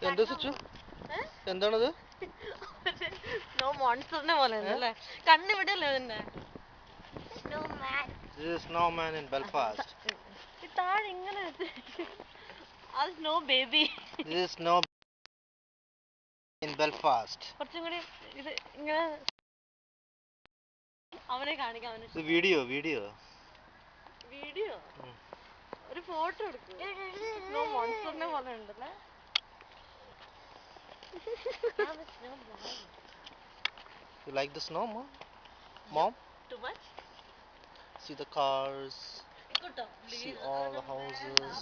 എന്താ സ്വിച്ച്? എന്താണത്? സ്നോ മോൺസ്റ്ററിനെ പോലെ ഉണ്ടല്ലേ? കണ്ണിവിടെയല്ലേ അതിന്റെ? This is snowman in Belfast. താഴെ ഇങ്ങനെ അത് snow baby. This is snow in Belfast. കുറച്ചും കൂടി ഇത് ഇങ്ങനെ അവനെ കാണിക്കാം. ഇത് വീഡിയോ വീഡിയോ ഒരു ഫോട്ടോ എടുക്കും. സ്നോ മോൺസ്റ്ററിനെ പോലെ ഉണ്ടല്ലേ? You like the snow, Mom? Too much? See the cars, see all the houses.